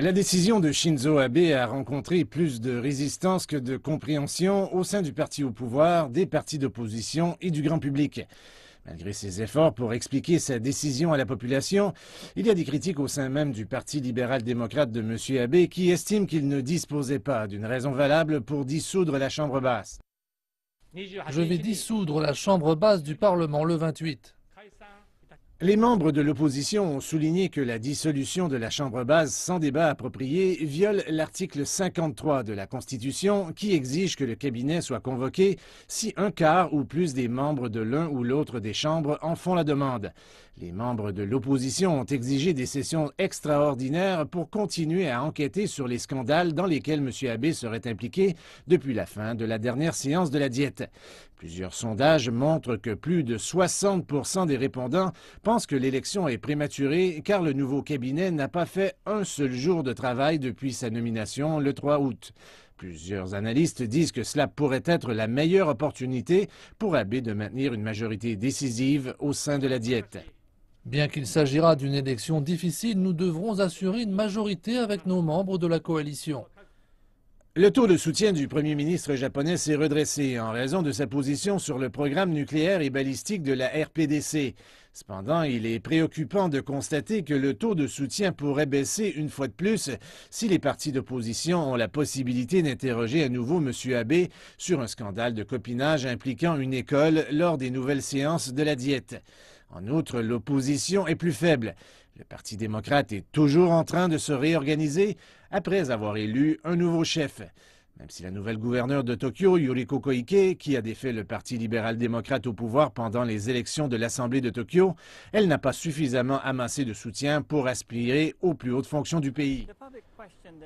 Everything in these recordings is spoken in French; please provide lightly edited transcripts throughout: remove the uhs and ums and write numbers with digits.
La décision de Shinzo Abe a rencontré plus de résistance que de compréhension au sein du parti au pouvoir, des partis d'opposition et du grand public. Malgré ses efforts pour expliquer sa décision à la population, il y a des critiques au sein même du Parti libéral-démocrate de M. Abe qui estiment qu'il ne disposait pas d'une raison valable pour dissoudre la Chambre basse. Je vais dissoudre la Chambre basse du Parlement le 28. Les membres de l'opposition ont souligné que la dissolution de la Chambre basse sans débat approprié viole l'article 53 de la Constitution qui exige que le cabinet soit convoqué si un quart ou plus des membres de l'un ou l'autre des chambres en font la demande. Les membres de l'opposition ont exigé des sessions extraordinaires pour continuer à enquêter sur les scandales dans lesquels M. Abe serait impliqué depuis la fin de la dernière séance de la Diète. Plusieurs sondages montrent que plus de 60% des répondants pensent que l'élection est prématurée car le nouveau cabinet n'a pas fait un seul jour de travail depuis sa nomination le 3 août. Plusieurs analystes disent que cela pourrait être la meilleure opportunité pour Abe de maintenir une majorité décisive au sein de la Diète. Bien qu'il s'agira d'une élection difficile, nous devrons assurer une majorité avec nos membres de la coalition. Le taux de soutien du premier ministre japonais s'est redressé en raison de sa position sur le programme nucléaire et balistique de la RPDC. Cependant, il est préoccupant de constater que le taux de soutien pourrait baisser une fois de plus si les partis d'opposition ont la possibilité d'interroger à nouveau M. Abe sur un scandale de copinage impliquant une école lors des nouvelles séances de la Diète. En outre, l'opposition est plus faible. Le Parti démocrate est toujours en train de se réorganiser après avoir élu un nouveau chef. Même si la nouvelle gouverneure de Tokyo, Yuriko Koike, qui a défait le Parti libéral-démocrate au pouvoir pendant les élections de l'Assemblée de Tokyo, elle n'a pas suffisamment amassé de soutien pour aspirer aux plus hautes fonctions du pays.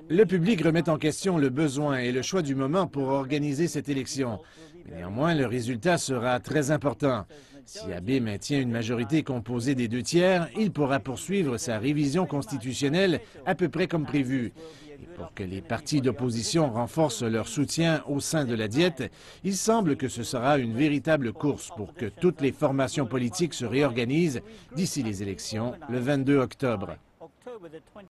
Le public remet en question le besoin et le choix du moment pour organiser cette élection. Mais néanmoins, le résultat sera très important. Si Abe maintient une majorité composée des 2 tiers, il pourra poursuivre sa révision constitutionnelle à peu près comme prévu. Et pour que les partis d'opposition renforcent leur soutien au sein de la Diète, il semble que ce sera une véritable course pour que toutes les formations politiques se réorganisent d'ici les élections le 22 octobre.